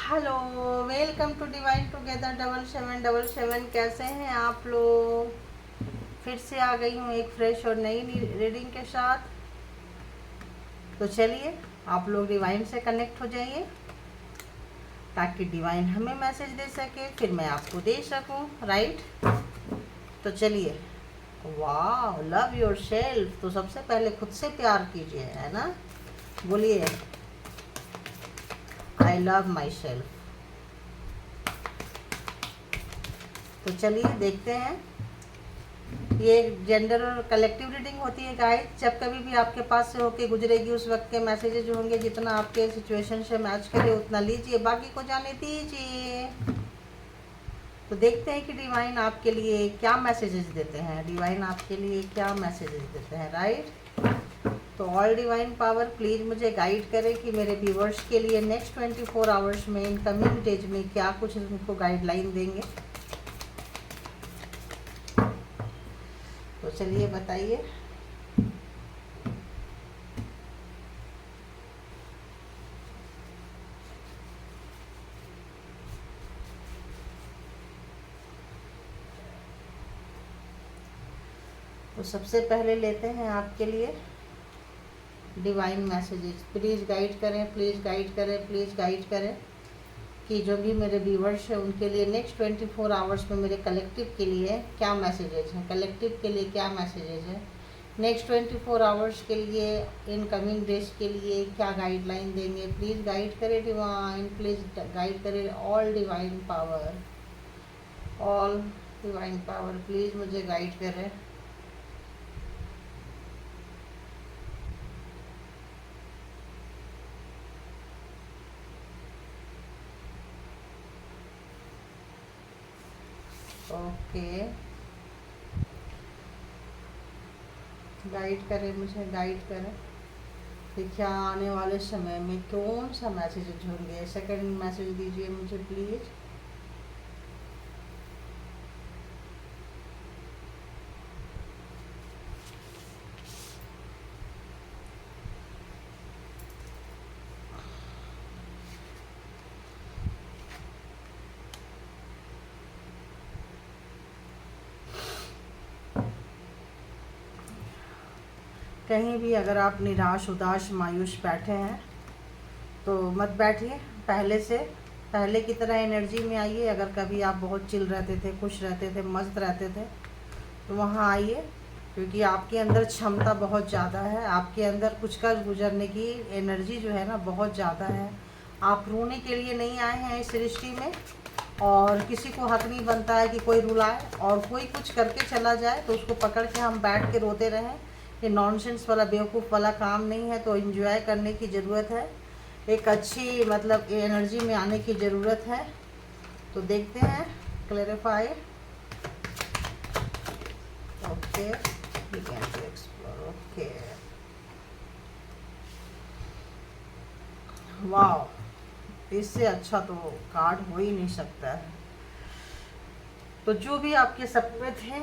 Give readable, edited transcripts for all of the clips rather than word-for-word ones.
Hello, welcome to Divine Together 7777। कैसे हैं आप लोग? फिर से आ गई हूँ एक फ्रेश और नई रीडिंग के साथ। तो चलिए, आप लोग डिवाइन से कनेक्ट हो जाइए ताकि डिवाइन हमें मैसेज दे सके, फिर मैं आपको दे सकूँ, राइट? तो चलिए। वाह, लव योर सेल्फ। तो सबसे पहले खुद से प्यार कीजिए, है ना? बोलिए, आई लव माई सेल्फ। तो चलिए देखते हैं। ये जेंडर और कलेक्टिव रीडिंग होती है गाइस। जब कभी भी आपके पास से होके गुजरेगी उस वक्त के मैसेजेज होंगे, जितना आपके सिचुएशन से मैच करे उतना लीजिए, बाकी को जाने दीजिए। तो देखते हैं कि डिवाइन आपके लिए क्या मैसेजेस देते हैं। डिवाइन आपके लिए क्या मैसेजेस देते हैं, राइट? तो ऑल डिवाइन पावर प्लीज़ मुझे गाइड करें कि मेरे व्यूवर्स के लिए नेक्स्ट 24 आवर्स में, इन कमिंग डेज में क्या कुछ उनको गाइडलाइन देंगे। तो चलिए बताइए। तो सबसे पहले लेते हैं आपके लिए डिवाइन मैसेजेस। प्लीज़ गाइड करें, प्लीज़ गाइड करें, प्लीज़ गाइड करें कि जो भी मेरे व्यूवर्स हैं उनके लिए नेक्स्ट 24 आवर्स में मेरे कलेक्टिव के लिए क्या मैसेजेस हैं, कलेक्टिव के लिए क्या मैसेजेस हैं, नेक्स्ट 24 आवर्स के लिए, इन कमिंग डेज के लिए क्या गाइडलाइन देंगे। प्लीज़ गाइड करें डिवाइन, प्लीज़ गाइड करें all divine power, all divine power please मुझे गाइड करें। ओके, गाइड करें, मुझे गाइड करें कि क्या आने वाले समय में कौन सा मैसेज होंगे। सेकंड मैसेज दीजिए मुझे प्लीज़। कहीं भी अगर आप निराश, उदास, मायूस बैठे हैं तो मत बैठिए। पहले की तरह एनर्जी में आइए। अगर कभी आप बहुत चिल रहते थे, खुश रहते थे, मस्त रहते थे, तो वहाँ आइए, क्योंकि आपके अंदर क्षमता बहुत ज़्यादा है। आपके अंदर कुछ कर गुजरने की एनर्जी जो है ना, बहुत ज़्यादा है। आप रोने के लिए नहीं आए हैं इस सृष्टि में, और किसी को हक नहीं बनता है कि कोई रुलाए और कोई कुछ करके चला जाए तो उसको पकड़ के हम बैठ के रोते रहें। ये नॉनसेंस वाला, बेवकूफ़ वाला काम नहीं है। तो एंजॉय करने की ज़रूरत है, एक अच्छी मतलब एनर्जी में आने की ज़रूरत है। तो देखते हैं, clarify. Okay, begin to explore. Okay, वाह, इससे अच्छा तो कार्ड हो ही नहीं सकता है। तो जो भी आपके सपने थे,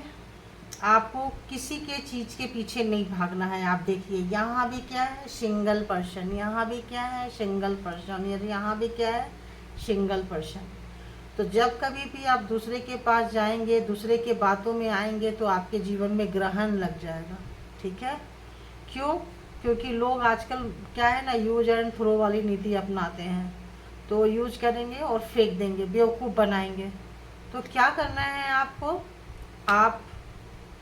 आपको किसी के चीज़ के पीछे नहीं भागना है। आप देखिए, यहाँ भी क्या है, सिंगल पर्सन, यहाँ भी क्या है, सिंगल पर्सन, यहाँ भी क्या है, सिंगल पर्सन। तो जब कभी भी आप दूसरे के पास जाएंगे, दूसरे के बातों में आएंगे, तो आपके जीवन में ग्रहण लग जाएगा। ठीक है? क्यों? क्योंकि लोग आजकल क्या है ना, यूज एंड थ्रो वाली नीति अपनाते हैं। तो यूज करेंगे और फेंक देंगे, बेवकूफ़ बनाएंगे। तो क्या करना है आपको? आप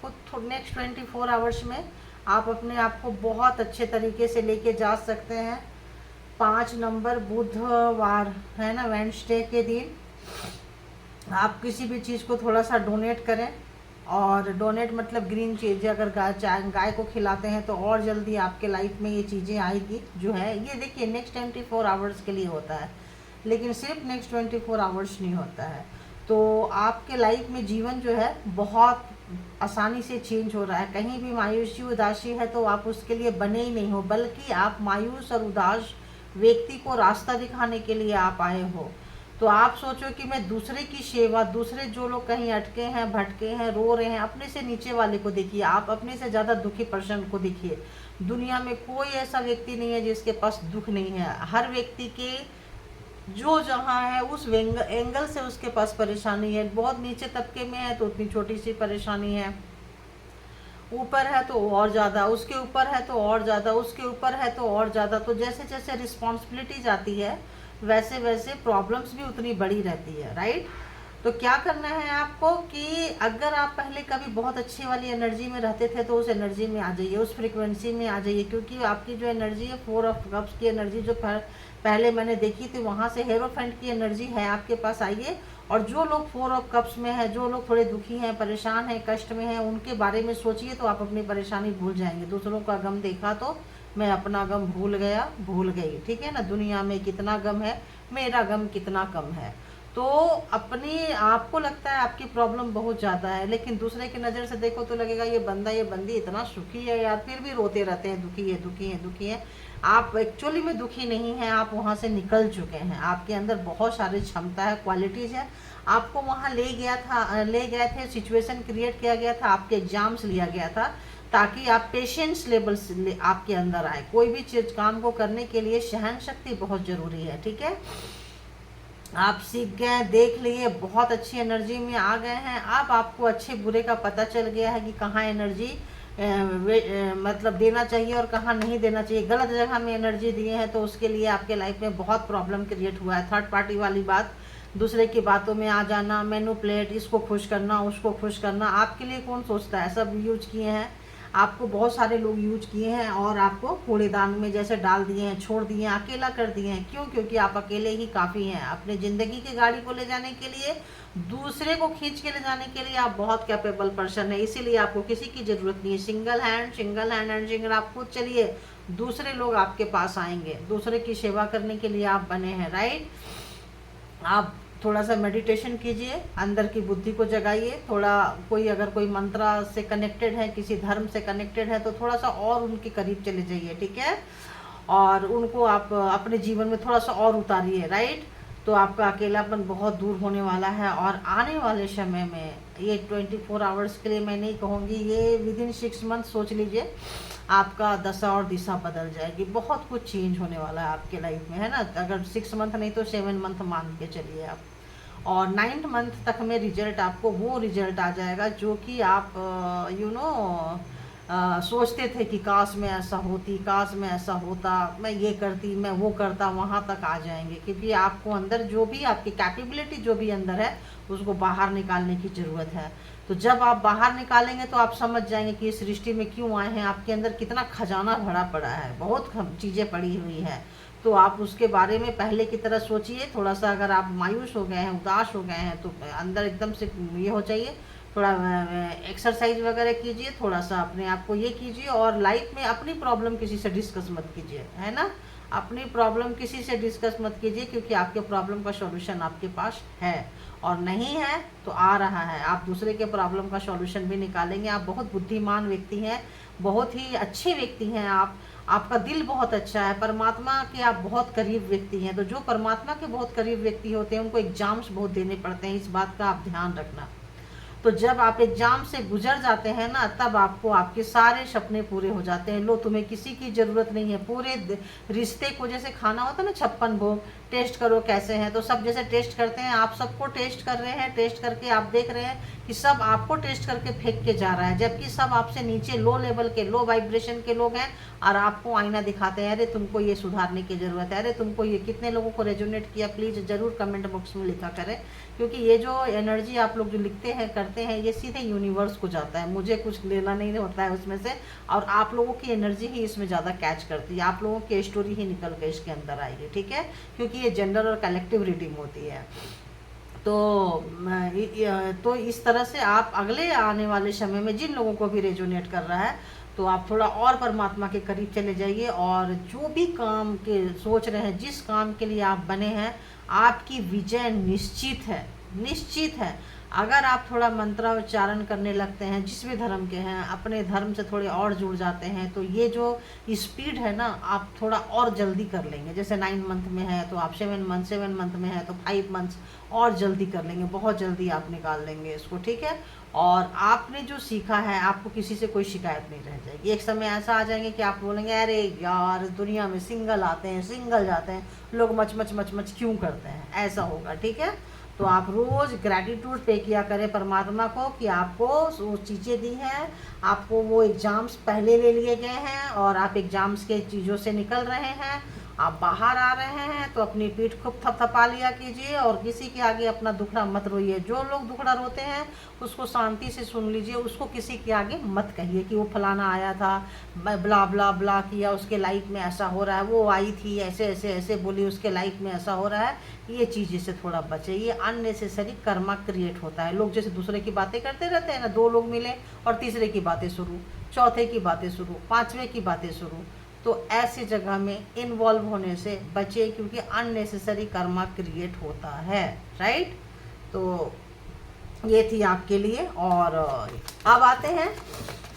को नेक्स्ट 24 आवर्स में आप अपने आप को बहुत अच्छे तरीके से लेके जा सकते हैं। 5 नंबर बुधवार है ना, वेडनेसडे के दिन आप किसी भी चीज़ को थोड़ा सा डोनेट करें। और डोनेट मतलब ग्रीन चीज़, अगर गाय को खिलाते हैं तो और जल्दी आपके लाइफ में ये चीज़ें आएगी। जो है ये देखिए, नेक्स्ट 24 आवर्स के लिए होता है, लेकिन सिर्फ नेक्स्ट 24 आवर्स नहीं होता है। तो आपके लाइफ में जीवन जो है बहुत आसानी से चेंज हो रहा है। कहीं भी मायूसी, उदासी है तो आप उसके लिए बने ही नहीं हो, बल्कि आप मायूस और उदास व्यक्ति को रास्ता दिखाने के लिए आप आए हो। तो आप सोचो कि मैं दूसरे की सेवा, दूसरे जो लोग कहीं अटके हैं, भटके हैं, रो रहे हैं, अपने से नीचे वाले को देखिए, आप अपने से ज़्यादा दुखी पर्सन को देखिए। दुनिया में कोई ऐसा व्यक्ति नहीं है जिसके पास दुख नहीं है। हर व्यक्ति के जो जहाँ है उस एंगल से उसके पास परेशानी है। बहुत नीचे तबके में है तो उतनी छोटी सी परेशानी है, ऊपर है तो और ज़्यादा, उसके ऊपर है तो और ज़्यादा, उसके ऊपर है तो और ज़्यादा। तो जैसे जैसे रिस्पॉन्सिबिलिटी जाती है वैसे वैसे प्रॉब्लम्स भी उतनी बड़ी रहती है, राइट। तो क्या करना है आपको कि अगर आप पहले कभी बहुत अच्छी वाली एनर्जी में रहते थे तो उस एनर्जी में आ जाइए, उस फ्रिक्वेंसी में आ जाइए, क्योंकि आपकी जो एनर्जी है 4 ऑफ कप्स की एनर्जी जो पहले मैंने देखी थी वहाँ से हेरोफेंट की एनर्जी है आपके पास। आइए, और जो लोग 4 ऑफ कप्स में है, जो लोग थोड़े दुखी हैं, परेशान हैं, कष्ट में हैं, उनके बारे में सोचिए तो आप अपनी परेशानी भूल जाएंगे। दूसरों का गम देखा तो मैं अपना गम भूल गया, भूल गई, ठीक है ना। दुनिया में कितना गम है, मेरा गम कितना कम है। तो अपनी आपको लगता है आपकी प्रॉब्लम बहुत ज़्यादा है, लेकिन दूसरे की नज़र से देखो तो लगेगा ये बंदा ये बंदी इतना सुखी है यार, फिर भी रोते रहते हैं, दुखी है दुखी है दुखी है। आप एक्चुअली में दुखी नहीं हैं, आप वहाँ से निकल चुके हैं। आपके अंदर बहुत सारी क्षमता है, क्वालिटीज़ है। आपको वहाँ ले गए थे, सिचुएशन क्रिएट किया गया था, आपके एग्जाम्स लिया गया था ताकि आप पेशेंस लेवल से आपके अंदर आए। कोई भी चीज़ काम को करने के लिए सहन शक्ति बहुत ज़रूरी है, ठीक है। आप सीख गए, देख लिए, बहुत अच्छी एनर्जी में आ गए हैं। अब आपको अच्छे बुरे का पता चल गया है कि कहाँ एनर्जी मतलब देना चाहिए और कहाँ नहीं देना चाहिए। गलत जगह में एनर्जी दिए हैं तो उसके लिए आपके लाइफ में बहुत प्रॉब्लम क्रिएट हुआ है। थर्ड पार्टी वाली बात, दूसरे की बातों में आ जाना, मैनिपुलेट, इसको खुश करना, उसको खुश करना, आपके लिए कौन सोचता है। सब यूज किए हैं आपको, बहुत सारे लोग यूज किए हैं और आपको कूड़ेदान में जैसे डाल दिए हैं, छोड़ दिए हैं, अकेला कर दिए हैं। क्यों? क्योंकि आप अकेले ही काफ़ी हैं अपने ज़िंदगी की गाड़ी को ले जाने के लिए, दूसरे को खींच के ले जाने के लिए आप बहुत कैपेबल पर्सन है, इसीलिए आपको किसी की ज़रूरत नहीं है। सिंगल हैंड एंड सिंगल आप खुद चलिए, दूसरे लोग आपके पास आएंगे, दूसरे की सेवा करने के लिए आप बने हैं, राइट। आप थोड़ा सा मेडिटेशन कीजिए, अंदर की बुद्धि को जगाइए थोड़ा। कोई अगर कोई मंत्र से कनेक्टेड है, किसी धर्म से कनेक्टेड है तो थोड़ा सा और उनके करीब चले जाइए, ठीक है। और उनको आप अपने जीवन में थोड़ा सा और उतारिए, राइट। तो आपका अकेलापन बहुत दूर होने वाला है। और आने वाले समय में ये 24 आवर्स के लिए मैं नहीं कहूँगी, ये विदिन 6 मंथ सोच लीजिए आपका दशा और दिशा बदल जाएगी। बहुत कुछ चेंज होने वाला है आपके लाइफ में, है ना। अगर 6 मंथ नहीं तो 7 मंथ मान के चलिए आप। और 9th मंथ तक में रिजल्ट, आपको वो रिजल्ट आ जाएगा जो कि आप सोचते थे कि काश मैं ऐसा होती, काश मैं ऐसा होता, मैं ये करती, मैं वो करता, वहाँ तक आ जाएंगे। क्योंकि आपको अंदर जो भी आपकी कैपेबिलिटी जो भी अंदर है उसको बाहर निकालने की ज़रूरत है। तो जब आप बाहर निकालेंगे तो आप समझ जाएंगे कि इस सृष्टि में क्यों आए हैं, आपके अंदर कितना खजाना भरा पड़ा है, बहुत चीज़ें पड़ी हुई है। तो आप उसके बारे में पहले की तरह सोचिए। थोड़ा सा अगर आप मायूस हो गए हैं, उदास हो गए हैं तो अंदर एकदम से ये हो चाहिए, थोड़ा एक्सरसाइज वगैरह कीजिए, थोड़ा सा अपने आप को ये कीजिए। और लाइफ में अपनी प्रॉब्लम किसी से डिस्कस मत कीजिए, है ना। अपनी प्रॉब्लम किसी से डिस्कस मत कीजिए, क्योंकि आपके प्रॉब्लम का सॉल्यूशन आपके पास है, और नहीं है तो आ रहा है। आप दूसरे के प्रॉब्लम का सॉल्यूशन भी निकालेंगे। आप बहुत बुद्धिमान व्यक्ति हैं, बहुत ही अच्छे व्यक्ति हैं आप, आपका दिल बहुत अच्छा है, परमात्मा के आप बहुत करीब व्यक्ति हैं। तो जो परमात्मा के बहुत करीब व्यक्ति होते हैं उनको एग्जाम्स बहुत देने पड़ते हैं, इस बात का आप ध्यान रखना। तो जब आप एग्जाम से गुजर जाते हैं ना, तब आपको आपके सारे सपने पूरे हो जाते हैं। लो, तुम्हें किसी की ज़रूरत नहीं है। पूरे रिश्ते को जैसे खाना होता है ना 56 भोग, टेस्ट करो कैसे हैं, तो सब जैसे टेस्ट करते हैं, आप सबको टेस्ट कर रहे हैं। टेस्ट करके आप देख रहे हैं कि सब आपको टेस्ट करके फेंक के जा रहा है, जबकि सब आपसे नीचे लो लेवल के, लो वाइब्रेशन के लोग हैं, और आपको आईना दिखाते हैं, अरे तुमको ये सुधारने की ज़रूरत है, अरे तुमको ये। कितने लोगों को रेजोनेट किया प्लीज़ ज़रूर कमेंट बॉक्स में लिखा करें, क्योंकि ये जो एनर्जी आप लोग जो लिखते हैं, करते हैं, ये सीधे यूनिवर्स को जाता है, मुझे कुछ लेना नहीं होता है उसमें से। और आप लोगों की एनर्जी ही इसमें ज़्यादा कैच करती है, आप लोगों की स्टोरी ही निकल के इसके अंदर आएगी, ठीक है। क्योंकि ये जेंडर और कलेक्टिव रीडिंग होती है। तो इस तरह से आप अगले आने वाले समय में जिन लोगों को भी रेजोनेट कर रहा है, तो आप थोड़ा और परमात्मा के करीब चले जाइए। और जो भी काम के सोच रहे हैं, जिस काम के लिए आप बने हैं, आपकी विजय निश्चित है, निश्चित है। अगर आप थोड़ा मंत्रोच्चारण करने लगते हैं, जिस भी धर्म के हैं, अपने धर्म से थोड़े और जुड़ जाते हैं, तो ये जो स्पीड है ना, आप थोड़ा और जल्दी कर लेंगे। जैसे 9 मंथ में है तो आप 7 मंथ में है तो 5 मंथ्स और जल्दी कर लेंगे, बहुत जल्दी आप निकाल लेंगे इसको, ठीक है। और आपने जो सीखा है, आपको किसी से कोई शिकायत नहीं रह जाएगी। एक समय ऐसा आ जाएंगे कि आप बोलेंगे अरे यार दुनिया में सिंगल आते हैं, सिंगल जाते हैं, लोग मच मच मच मच क्यों करते हैं, ऐसा होगा, ठीक है। तो आप रोज़ ग्रैटिट्यूड पे किया करें परमात्मा को कि आपको वो चीज़ें दी हैं, आपको वो एग्ज़ाम्स पहले ले लिए गए हैं और आप एग्ज़ाम्स के चीज़ों से निकल रहे हैं, आप बाहर आ रहे हैं, तो अपनी पीठ खूब थपथपा लिया कीजिए और किसी के आगे अपना दुखड़ा मत रोइए। जो लोग दुखड़ा रोते हैं उसको शांति से सुन लीजिए, उसको किसी के आगे मत कहिए कि वो फलाना आया था, ब्ला ब्ला ब्ला किया, उसके लाइफ में ऐसा हो रहा है, वो आई थी ऐसे ऐसे ऐसे बोली, उसके लाइफ में ऐसा हो रहा है। ये चीज़ें से थोड़ा बचे, ये अननेसेसरी कर्मा क्रिएट होता है। लोग जैसे दूसरे की बातें करते रहते हैं ना, 2 लोग मिले और तीसरे की बातें शुरू, चौथे की बातें शुरू, 5वें की बातें शुरू, तो ऐसी जगह में इन्वॉल्व होने से बचे, क्योंकि अननेसेसरी कर्मा क्रिएट होता है, राइट। तो ये थी आपके लिए। और अब आते हैं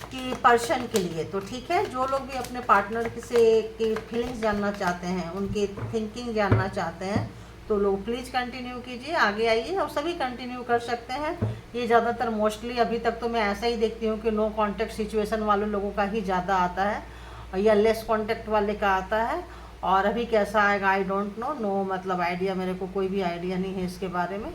कि पर्सन के लिए, तो ठीक है, जो लोग भी अपने पार्टनर से की फीलिंग्स जानना चाहते हैं, उनकी थिंकिंग जानना चाहते हैं, तो लोग प्लीज़ कंटिन्यू कीजिए, आगे आइए, और सभी कंटिन्यू कर सकते हैं। ये ज़्यादातर मोस्टली अभी तक तो मैं ऐसा ही देखती हूँ कि नो कॉन्टैक्ट सिचुएशन वाले लोगों का ही ज़्यादा आता है, या लेस कॉन्टैक्ट वाले का आता है। और अभी कैसा आएगा आई डोंट नो, नो मतलब आइडिया, मेरे को कोई भी आइडिया नहीं है इसके बारे में।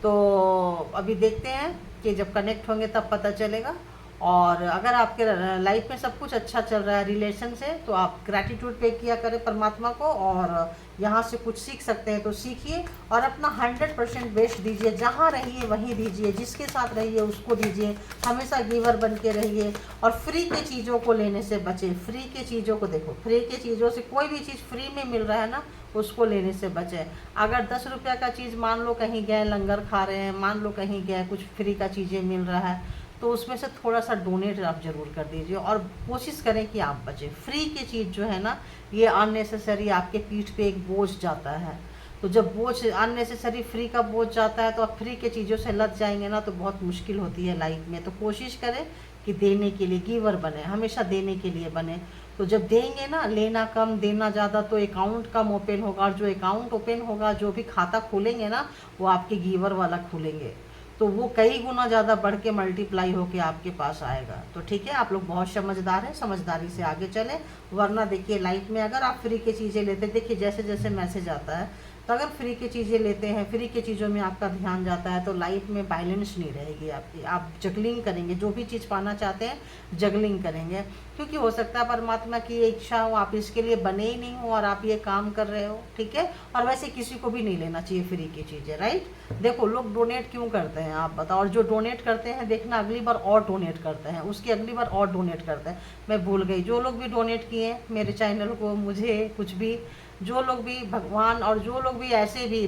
तो अभी देखते हैं कि जब कनेक्ट होंगे तब पता चलेगा। और अगर आपके लाइफ में सब कुछ अच्छा चल रहा है रिलेशन से, तो आप ग्रैटिट्यूड पे किया करें परमात्मा को, और यहाँ से कुछ सीख सकते हैं तो सीखिए, और अपना 100% बेस्ट दीजिए। जहाँ रहिए वहीं दीजिए, जिसके साथ रहिए उसको दीजिए, हमेशा गिवर बन के रहिए। और फ्री के चीज़ों को लेने से बचें, फ्री के चीज़ों को देखो, फ्री के चीज़ों से, कोई भी चीज़ फ्री में मिल रहा है ना, उसको लेने से बचें। अगर 10 रुपये का चीज़, मान लो कहीं गए लंगर खा रहे हैं, मान लो कहीं गए कुछ फ्री का चीज़ें मिल रहा है, तो उसमें से थोड़ा सा डोनेट आप ज़रूर कर दीजिए, और कोशिश करें कि आप बचें। फ्री की चीज़ जो है ना, ये अननेसेसरी आपके पीठ पे एक बोझ जाता है। तो जब बोझ अननेसेसरी फ्री का बोझ जाता है, तो आप फ्री के चीज़ों से लग जाएंगे ना, तो बहुत मुश्किल होती है लाइफ में। तो कोशिश करें कि देने के लिए गिवर बने, हमेशा देने के लिए बने। तो जब देंगे ना, लेना कम देना ज़्यादा, तो अकाउंट कम ओपन होगा, और जो अकाउंट ओपन होगा, जो भी खाता खोलेंगे ना, वो आपके गिवर वाला खोलेंगे, तो वो कई गुना ज़्यादा बढ़ के मल्टीप्लाई होके आपके पास आएगा। तो ठीक है, आप लोग बहुत समझदार हैं, समझदारी से आगे चलें। वरना देखिए लाइफ में अगर आप फ्री की चीज़ें लेते, देखिए जैसे जैसे मैसेज आता है, तो अगर फ्री की चीज़ें लेते हैं, फ्री की चीज़ों में आपका ध्यान जाता है, तो लाइफ में बैलेंस नहीं रहेगी आपकी। आप जगलिंग करेंगे, जो भी चीज़ पाना चाहते हैं जगलिंग करेंगे, क्योंकि हो सकता है परमात्मा की इच्छा हो, आप इसके लिए बने ही नहीं हो और आप ये काम कर रहे हो, ठीक है। और वैसे किसी को भी नहीं लेना चाहिए फ्री की चीज़ें, राइट। देखो लोग डोनेट क्यों करते हैं आप बताओ, और जो डोनेट करते हैं देखना अगली बार और डोनेट करते हैं, उसकी अगली बार और डोनेट करते हैं। मैं भूल गई, जो लोग भी डोनेट किए मेरे चैनल को, मुझे कुछ भी, जो लोग भी भगवान, और जो लोग भी ऐसे भी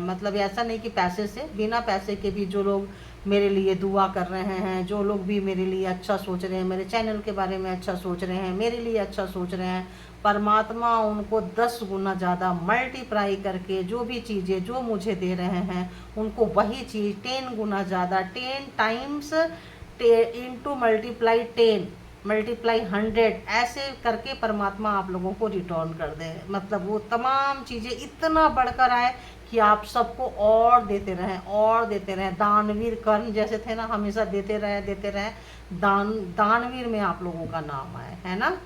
मतलब ऐसा नहीं कि पैसे से, बिना पैसे के भी जो लोग मेरे लिए दुआ कर रहे हैं, जो लोग भी मेरे लिए अच्छा सोच रहे हैं, मेरे चैनल के बारे में अच्छा सोच रहे हैं, मेरे लिए अच्छा सोच रहे हैं, परमात्मा उनको 10 गुना ज़्यादा मल्टीप्लाई करके जो भी चीज़ें जो मुझे दे रहे हैं, उनको वही चीज़ 10 गुना ज़्यादा, 10 टाइम्स इंटू मल्टीप्लाई 10 मल्टीप्लाई 100 ऐसे करके परमात्मा आप लोगों को रिटर्न कर दे। मतलब वो तमाम चीज़ें इतना बढ़कर आए कि आप सबको और देते रहें, और देते रहें। दानवीर कर्ण जैसे थे ना, हमेशा देते रहें, दानवीर में आप लोगों का नाम आए, है ना।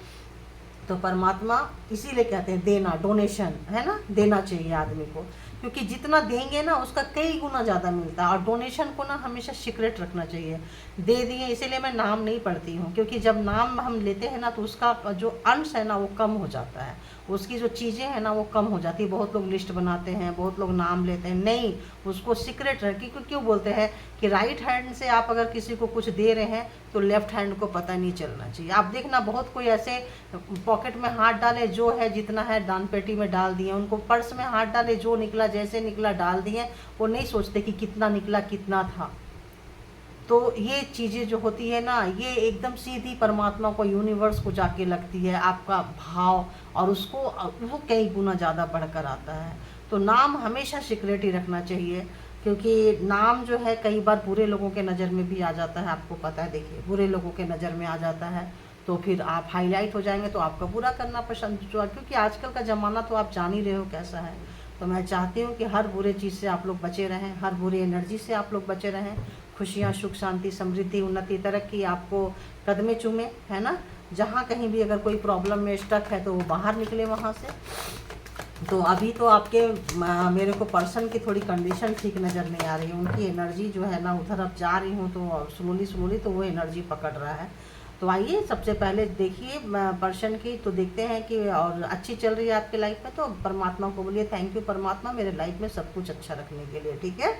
तो परमात्मा इसीलिए कहते हैं देना, डोनेशन, है ना, देना चाहिए आदमी को, क्योंकि जितना देंगे ना उसका कई गुना ज़्यादा मिलता है। और डोनेशन को ना हमेशा सीक्रेट रखना चाहिए। दे दिए, इसीलिए मैं नाम नहीं पढ़ती हूँ, क्योंकि जब नाम हम लेते हैं ना, तो उसका जो अंश है ना वो कम हो जाता है, उसकी जो चीज़ें हैं ना वो कम हो जाती है। बहुत लोग लिस्ट बनाते हैं, बहुत लोग नाम लेते हैं, नहीं, उसको सीक्रेट रखिए। क्यों बोलते हैं कि राइट हैंड से आप अगर किसी को कुछ दे रहे हैं तो लेफ्ट हैंड को पता नहीं चलना चाहिए। आप देखना बहुत कोई ऐसे पॉकेट में हाथ डाले, जो है जितना है दान पेटी में डाल दिए, उनको पर्स में हाथ डाले, जो निकला जैसे निकला डाल दिए, वो नहीं सोचते कि कितना निकला कितना था। तो ये चीज़ें जो होती है ना, ये एकदम सीधी परमात्मा को, यूनिवर्स को जाके लगती है, आपका भाव, और उसको वो कई गुना ज़्यादा बढ़कर आता है। तो नाम हमेशा सीक्रेट ही रखना चाहिए। क्योंकि नाम जो है कई बार बुरे लोगों के नज़र में भी आ जाता है, आपको पता है। देखिए, बुरे लोगों के नज़र में आ जाता है तो फिर आप हाईलाइट हो जाएंगे, तो आपका बुरा करना पसंद जो, क्योंकि आजकल का ज़माना तो आप जान ही रहे हो कैसा है। तो मैं चाहती हूँ कि हर बुरे चीज़ से आप लोग बचे रहें, हर बुरी एनर्जी से आप लोग बचे रहें। खुशियाँ, सुख, शांति, समृद्धि, उन्नति, तरक्की आपको कदमे चूमे, है ना। जहाँ कहीं भी अगर कोई प्रॉब्लम में स्टक है तो वो बाहर निकले वहाँ से। तो अभी तो आपके मेरे को पर्सन की थोड़ी कंडीशन ठीक नज़र नहीं आ रही है। उनकी एनर्जी जो है ना, उधर अब जा रही हूँ तो स्लोली स्लोली तो वो एनर्जी पकड़ रहा है। तो आइए सबसे पहले देखिए पर्सन की, तो देखते हैं कि और अच्छी चल रही है आपके लाइफ में, तो परमात्मा को बोलिए थैंक यू परमात्मा, मेरे लाइफ में सब कुछ अच्छा रखने के लिए, ठीक है।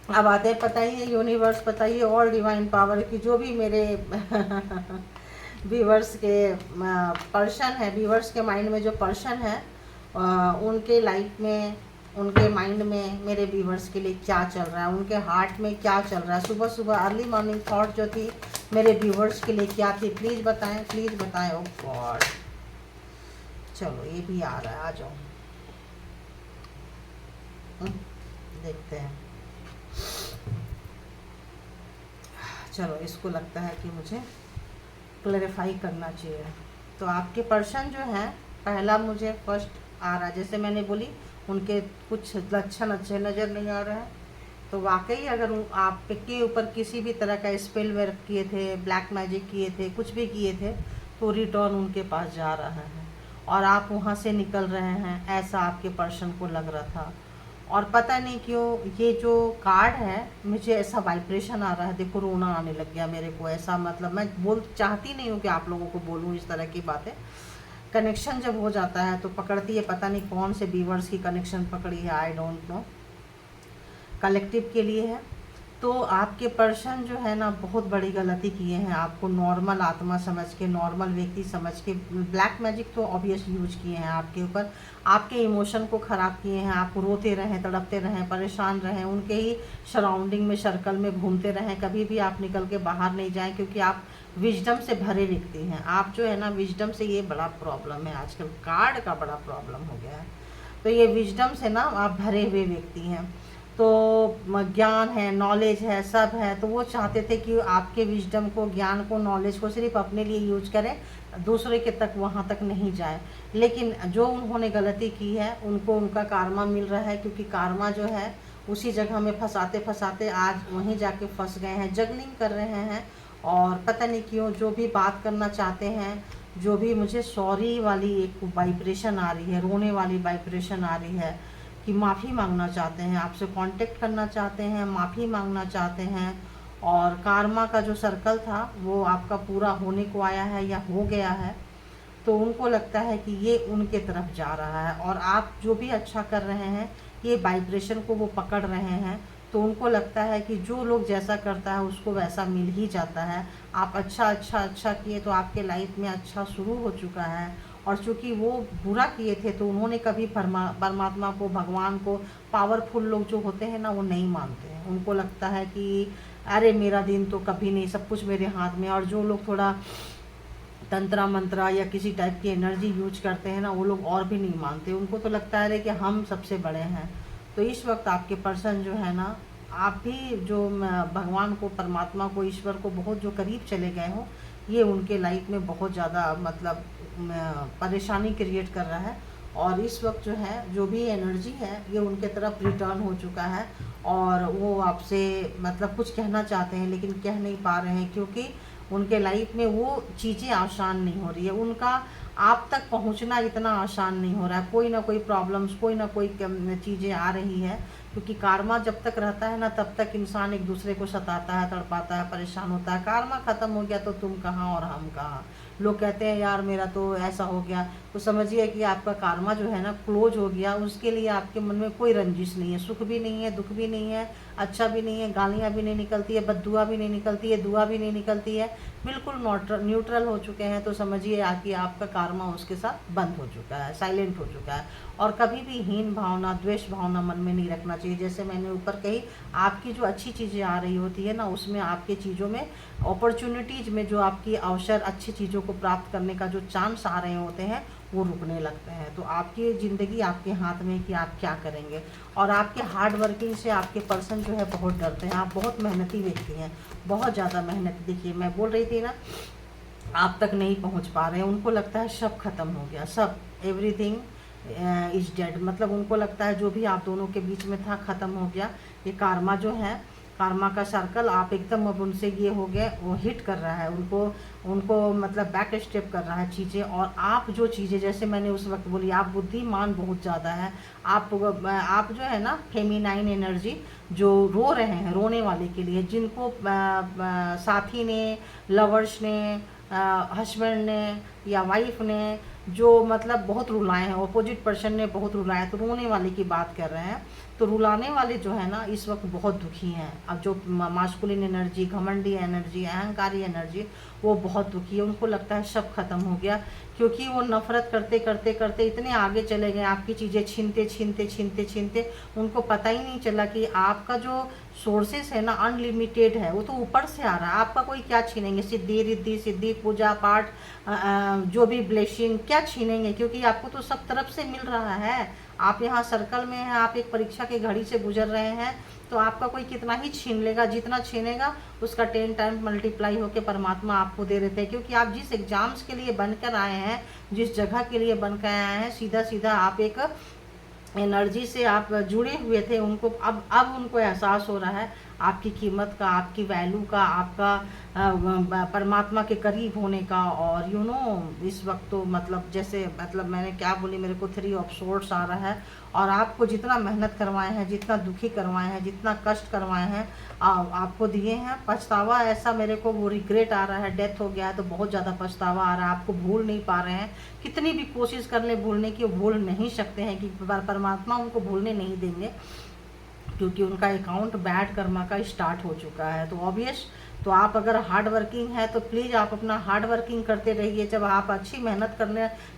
अब आते हैं, बताइए यूनिवर्स, बताइए ऑल डिवाइन पावर की जो भी मेरे व्यूवर्स के पर्सन है, व्यूवर्स के माइंड में जो पर्सन है, उनके लाइफ में, उनके माइंड में मेरे व्यूवर्स के लिए क्या चल रहा है, उनके हार्ट में क्या चल रहा है। सुबह सुबह अर्ली मॉर्निंग थॉट जो थी मेरे व्यूवर्स के लिए क्या थी, प्लीज़ बताएं, प्लीज़ बताएं। ओ गॉड, चलो ये भी आ रहा है, आ जाओ। देखते हैं, चलो इसको लगता है कि मुझे क्लैरिफाई करना चाहिए। तो आपके पर्सन जो है, पहला मुझे फर्स्ट आ रहा है, जैसे मैंने बोली उनके कुछ लक्षण अच्छे नज़र नहीं आ रहे हैं। तो वाकई अगर आपके ऊपर किसी भी तरह का स्पेल वर्क किए थे, ब्लैक मैजिक किए थे, कुछ भी किए थे, तो रिटर्न उनके पास जा रहा है और आप वहाँ से निकल रहे हैं, ऐसा आपके पर्सन को लग रहा था। और पता नहीं क्यों ये जो कार्ड है, मुझे ऐसा वाइब्रेशन आ रहा है, देखो रोना आने लग गया मेरे को, ऐसा मतलब मैं बोल चाहती नहीं हूँ कि आप लोगों को बोलूँ इस तरह की बातें। कनेक्शन जब हो जाता है तो पकड़ती है, पता नहीं कौन से व्यूअर्स की कनेक्शन पकड़ी है, आई डोंट नो, कलेक्टिव के लिए है। तो आपके पर्सन जो है ना, बहुत बड़ी गलती किए हैं, आपको नॉर्मल आत्मा समझ के, नॉर्मल व्यक्ति समझ के ब्लैक मैजिक तो ऑब्वियस यूज किए हैं आपके ऊपर, आपके इमोशन को ख़राब किए हैं, आप रोते रहें, तड़पते रहें, परेशान रहें, उनके ही सराउंडिंग में, सर्कल में घूमते रहें, कभी भी आप निकल के बाहर नहीं जाएं, क्योंकि आप विजडम से भरे व्यक्ति हैं। आप जो है ना विजडम से, ये बड़ा प्रॉब्लम है आजकल, कार्ड का बड़ा प्रॉब्लम हो गया है। तो ये विजडम से ना आप भरे हुए व्यक्ति हैं, तो ज्ञान है, नॉलेज है, सब है। तो वो चाहते थे कि आपके विजडम को, ज्ञान को, नॉलेज को सिर्फ अपने लिए यूज करें, दूसरे के तक वहाँ तक नहीं जाए। लेकिन जो उन्होंने गलती की है, उनको उनका कार्मा मिल रहा है, क्योंकि कार्मा जो है उसी जगह में फंसाते फंसाते आज वहीं जाके फंस गए हैं, जगलिंग कर रहे हैं। और पता नहीं क्यों जो भी बात करना चाहते हैं, जो भी, मुझे सॉरी वाली एक वाइब्रेशन आ रही है, रोने वाली वाइब्रेशन आ रही है, कि माफ़ी मांगना चाहते हैं, आपसे कांटेक्ट करना चाहते हैं, माफ़ी मांगना चाहते हैं। और कार्मा का जो सर्कल था वो आपका पूरा होने को आया है या हो गया है, तो उनको लगता है कि ये उनके तरफ जा रहा है। और आप जो भी अच्छा कर रहे हैं, ये वाइब्रेशन को वो पकड़ रहे हैं, तो उनको लगता है कि जो लोग जैसा करता है उसको वैसा मिल ही जाता है। आप अच्छा अच्छा अच्छा किए तो आपके लाइफ में अच्छा शुरू हो चुका है। और चूँकि वो बुरा किए थे तो उन्होंने कभी परमात्मा को, भगवान को, पावरफुल लोग जो होते हैं ना, वो नहीं मानते हैं। उनको लगता है कि अरे मेरा दिन तो कभी नहीं, सब कुछ मेरे हाथ में। और जो लोग थोड़ा तंत्रा मंत्रा या किसी टाइप की एनर्जी यूज करते हैं ना, वो लोग और भी नहीं मानते, उनको तो लगता है कि हम सबसे बड़े हैं। तो इस वक्त आपके पर्सन जो है ना, आप भी जो भगवान को, परमात्मा को, ईश्वर को बहुत जो करीब चले गए हो, ये उनके लाइफ में बहुत ज़्यादा मतलब परेशानी क्रिएट कर रहा है। और इस वक्त जो है, जो भी एनर्जी है, ये उनके तरफ रिटर्न हो चुका है। और वो आपसे मतलब कुछ कहना चाहते हैं लेकिन कह नहीं पा रहे हैं, क्योंकि उनके लाइफ में वो चीज़ें आसान नहीं हो रही है, उनका आप तक पहुंचना इतना आसान नहीं हो रहा है। कोई ना कोई प्रॉब्लम्स, कोई ना कोई चीज़ें आ रही है, क्योंकि कार्मा जब तक रहता है ना, तब तक इंसान एक दूसरे को सताता है, तड़पाता है, परेशान होता है। कार्मा ख़त्म हो गया तो तुम कहाँ और हम कहाँ। लोग कहते हैं यार मेरा तो ऐसा हो गया, तो समझिए कि आपका कार्मा जो है ना क्लोज हो गया। उसके लिए आपके मन में कोई रंजिश नहीं है, सुख भी नहीं है, दुख भी नहीं है, अच्छा भी नहीं है, गालियाँ भी नहीं निकलती है, बद्दुआ भी नहीं निकलती है, दुआ भी नहीं निकलती है, बिल्कुल न्यूट्रल हो चुके हैं। तो समझिए कि आपका कार्मा उसके साथ बंद हो चुका है, साइलेंट हो चुका है। और कभी भी हीन भावना, द्वेष भावना मन में नहीं रखना चाहिए। जैसे मैंने ऊपर कही, आपकी जो अच्छी चीज़ें आ रही होती है ना, उसमें आपके चीज़ों में, अपॉर्चुनिटीज़ में, जो आपकी अवसर, अच्छी चीज़ों को प्राप्त करने का जो चांस आ रहे होते हैं, वो रुकने लगते हैं। तो आपकी ज़िंदगी आपके हाथ में है कि आप क्या करेंगे। और आपके हार्ड वर्किंग से आपके पर्सन जो है बहुत डरते हैं। आप बहुत मेहनती व्यक्ति हैं, बहुत ज़्यादा मेहनती। देखिए मैं बोल रही थी ना, आप तक नहीं पहुंच पा रहे हैं, उनको लगता है सब खत्म हो गया, सब एवरीथिंग इज डेड। मतलब उनको लगता है जो भी आप दोनों के बीच में था खत्म हो गया। ये कार्मा जो है, कार्मा का सर्कल आप एकदम अब उनसे ये हो गए, वो हिट कर रहा है उनको, उनको मतलब बैक स्टेप कर रहा है चीज़ें। और आप जो चीज़ें जैसे मैंने उस वक्त बोली, आप बुद्धिमान बहुत ज़्यादा है। आप जो है ना फेमिनाइन एनर्जी, जो रो रहे हैं रोने वाले के लिए, जिनको साथी ने, लवर्स ने, हस्बैंड ने या वाइफ ने जो मतलब बहुत रुलाए हैं, ऑपोजिट पर्सन ने बहुत रुलाया, तो रोने वाले की बात कर रहे हैं। तो रुलाने वाले जो है ना इस वक्त बहुत दुखी हैं। अब जो मास्कुलिन एनर्जी, घमंडी एनर्जी, अहंकारी एनर्जी, वो बहुत दुखी है। उनको लगता है सब खत्म हो गया, क्योंकि वो नफरत करते करते करते इतने आगे चले गए, आपकी चीज़ें छीनते छीनते छीनते छीनते उनको पता ही नहीं चला कि आपका जो सोर्सेस है ना अनलिमिटेड है, वो तो ऊपर से आ रहा है। आपका कोई क्या छीनेंगे, सिद्धि रिद्धि सिद्धि, पूजा पाठ, जो भी ब्लेसिंग, क्या छीनेंगे, क्योंकि आपको तो सब तरफ से मिल रहा है। आप यहाँ सर्कल में हैं, आप एक परीक्षा की घड़ी से गुजर रहे हैं, तो आपका कोई कितना ही छीन लेगा, जितना छीनेगा उसका 10 टाइम मल्टीप्लाई होकर परमात्मा आपको दे देते हैं। क्योंकि आप जिस एग्जाम्स के लिए बनकर आए हैं, जिस जगह के लिए बनकर आए हैं, सीधा सीधा आप एक एनर्जी से आप जुड़े हुए थे। उनको अब उनको एहसास हो रहा है आपकी कीमत का, आपकी वैल्यू का, आपका परमात्मा के करीब होने का। और इस वक्त तो मतलब जैसे मतलब मैंने क्या बोली, मेरे को 3 ऑफ सोर्ड्स आ रहा है। और आपको जितना मेहनत करवाए हैं, जितना दुखी करवाए हैं, जितना कष्ट करवाए हैं, आपको दिए हैं। पछतावा ऐसा मेरे को वो रिग्रेट आ रहा है, डेथ हो गया है तो बहुत ज़्यादा पछतावा आ रहा है। आपको भूल नहीं पा रहे हैं, कितनी भी कोशिश कर ले भूलने की, भूल नहीं सकते हैं कि परमात्मा उनको भूलने नहीं देंगे, क्योंकि उनका अकाउंट बैड कर्मा का स्टार्ट हो चुका है। तो ऑब्वियस, तो आप अगर हार्ड वर्किंग है तो प्लीज़ आप अपना हार्ड वर्किंग करते रहिए। जब आप अच्छी मेहनत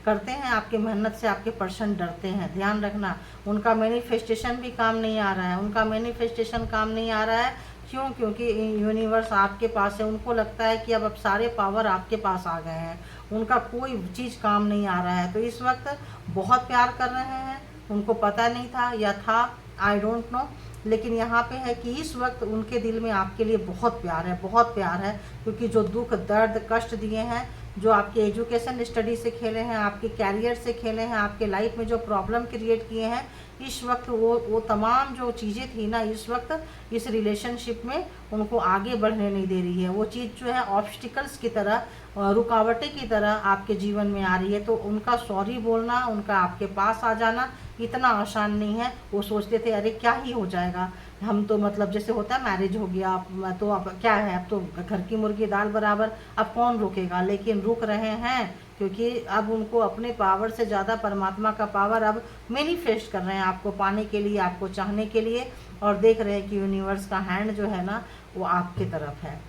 करते हैं, आपकी मेहनत से आपके पर्सन डरते हैं। ध्यान रखना, उनका मैनिफेस्टेशन भी काम नहीं आ रहा है। उनका मैनिफेस्टेशन काम नहीं आ रहा है क्यों? क्योंकि यूनिवर्स आपके पास है। उनको लगता है कि अब सारे पावर आपके पास आ गए हैं, उनका कोई चीज़ काम नहीं आ रहा है। तो इस वक्त बहुत प्यार कर रहे हैं, उनको पता नहीं था या था, आई डोंट नो, लेकिन यहाँ पे है कि इस वक्त उनके दिल में आपके लिए बहुत प्यार है, बहुत प्यार है। क्योंकि जो दुख दर्द कष्ट दिए हैं, जो आपके एजुकेशन स्टडी से खेले हैं, आपके कैरियर से खेले हैं, आपके लाइफ में जो प्रॉब्लम क्रिएट किए हैं, इस वक्त वो तमाम जो चीज़ें थी ना, इस वक्त इस रिलेशनशिप में उनको आगे बढ़ने नहीं दे रही है। वो चीज़ जो है ऑब्स्टिकल्स की तरह, रुकावटें की तरह आपके जीवन में आ रही है। तो उनका सॉरी बोलना, उनका आपके पास आ जाना इतना आसान नहीं है। वो सोचते थे अरे क्या ही हो जाएगा, हम तो मतलब जैसे होता है मैरिज हो गया तो अब क्या है, अब तो घर की मुर्गी दाल बराबर, अब कौन रुकेगा। लेकिन रुक रहे हैं, क्योंकि अब उनको अपने पावर से ज़्यादा परमात्मा का पावर अब मैनिफेस्ट कर रहे हैं, आपको पाने के लिए, आपको चाहने के लिए। और देख रहे हैं कि यूनिवर्स का हैंड जो है ना वो आपकी तरफ है,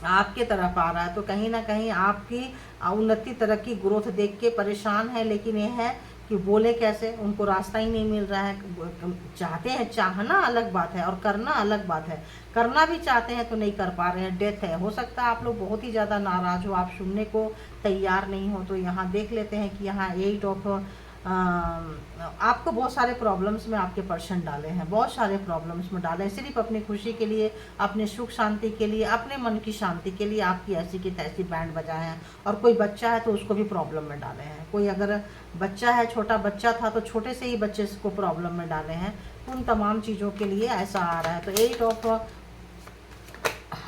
आपके तरफ आ रहा है। तो कहीं ना कहीं आपकी उन्नति, तरक्की, ग्रोथ देख के परेशान है। लेकिन ये है कि बोले कैसे, उनको रास्ता ही नहीं मिल रहा है। चाहते हैं, चाहना अलग बात है और करना अलग बात है। करना भी चाहते हैं तो नहीं कर पा रहे हैं, डेथ है। हो सकता है आप लोग बहुत ही ज़्यादा नाराज़ हो, आप सुनने को तैयार नहीं हो। तो यहाँ देख लेते हैं कि यहाँ 8 ऑफ आपको बहुत सारे प्रॉब्लम्स में आपके पर्सन डाले हैं, बहुत सारे प्रॉब्लम्स में डाले हैं, सिर्फ अपनी खुशी के लिए, अपने सुख शांति के लिए, अपने मन की शांति के लिए आपकी ऐसी की तैसी बैंड बजाए हैं। और कोई बच्चा है तो उसको भी प्रॉब्लम में डाले हैं। कोई अगर बच्चा है, छोटा बच्चा था तो छोटे से ही बच्चे को प्रॉब्लम में डाले हैं। उन तमाम चीज़ों के लिए ऐसा आ रहा है। तो 8 ऑफ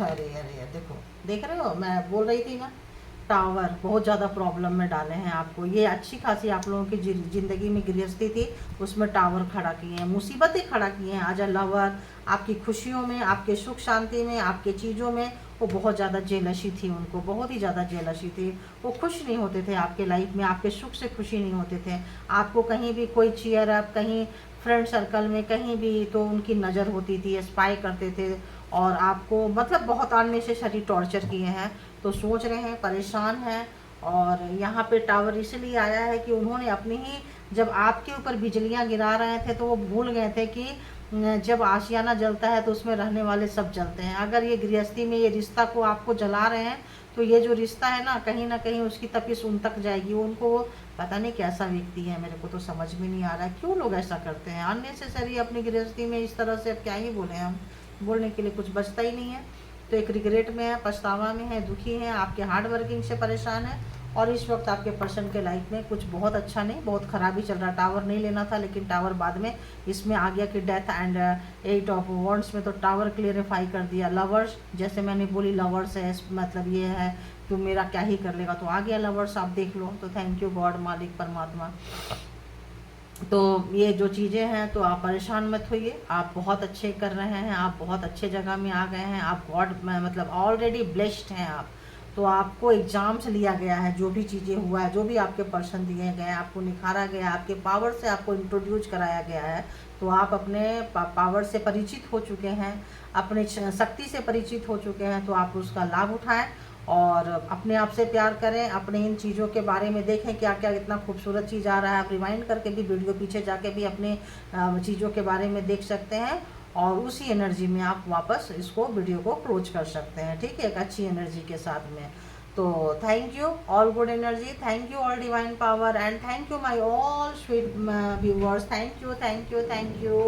अरे अरे देखो, देख रहे हो, मैं बोल रही थी ना, टावर बहुत ज़्यादा प्रॉब्लम में डाले हैं आपको। ये अच्छी खासी आप लोगों की ज़िंदगी में गृहस्थी थी, उसमें टावर खड़ा किए हैं, मुसीबतें खड़ा किए हैं। आज लवर आपकी खुशियों में, आपके सुख शांति में, आपके चीज़ों में वो बहुत ज़्यादा जेलसी थी, उनको बहुत ही ज़्यादा जेलसी थी। वो खुश नहीं होते थे आपके लाइफ में, आपके सुख से खुशी नहीं होते थे। आपको कहीं भी कोई चीयर अप, कहीं फ्रेंड सर्कल में कहीं भी तो उनकी नज़र होती थी, स्पाई करते थे और आपको मतलब बहुत अननेसेसरी टॉर्चर किए हैं। तो सोच रहे हैं, परेशान हैं। और यहाँ पे टावर इसलिए आया है कि उन्होंने अपनी ही, जब आपके ऊपर बिजलियाँ गिरा रहे थे तो वो भूल गए थे कि जब आशियाना जलता है तो उसमें रहने वाले सब जलते हैं। अगर ये गृहस्थी में ये रिश्ता को आपको जला रहे हैं तो ये जो रिश्ता है ना कहीं उसकी तपिश उन तक जाएगी। उनको वो पता नहीं कैसा व्यक्ति है, मेरे को तो समझ में नहीं आ रहा है क्यों लोग ऐसा करते हैं अननेसेसरी अपनी गृहस्थी में इस तरह से। अब क्या ही बोले हम, बोलने के लिए कुछ बचता ही नहीं है। तो एक रिग्रेट में है, पछतावा में है, दुखी है, आपके हार्ड वर्किंग से परेशान है। और इस वक्त आपके पर्सन के लाइफ में कुछ बहुत अच्छा नहीं, बहुत ख़राब ही चल रहा। टावर नहीं लेना था, लेकिन टावर बाद में इसमें आ गया कि डेथ एंड 8 ऑफ वॉन्ड्स में तो टावर क्लियरिफाई कर दिया। लवर्स, जैसे मैंने बोली लवर्स है, मतलब ये है तो मेरा क्या ही कर लेगा, तो आ गया लवर्स, आप देख लो। तो थैंक यू गॉड, मालिक परमात्मा। तो ये जो चीज़ें हैं, तो आप परेशान मत होइए, आप बहुत अच्छे कर रहे हैं, आप बहुत अच्छे जगह में आ गए हैं, आप गॉड मतलब ऑलरेडी ब्लेस्ड हैं आप। तो आपको एग्जाम से लिया गया है, जो भी चीज़ें हुआ है, जो भी आपके पर्सन दिए गए हैं, आपको निखारा गया, आपके पावर से आपको इंट्रोड्यूस कराया गया है। तो आप अपने पावर से परिचित हो चुके हैं, अपने शक्ति से परिचित हो चुके हैं, तो आप उसका लाभ उठाएं और अपने आप से प्यार करें। अपने इन चीज़ों के बारे में देखें क्या क्या इतना खूबसूरत चीज़ आ रहा है। आप रिवाइंड करके भी वीडियो पीछे जाके भी अपने चीज़ों के बारे में देख सकते हैं और उसी एनर्जी में आप वापस इसको वीडियो को क्लोज कर सकते हैं, ठीक है, एक अच्छी एनर्जी के साथ में। तो thank you all good energy, thank you all divine power and thank you my all sweet viewers, thank you thank you thank you.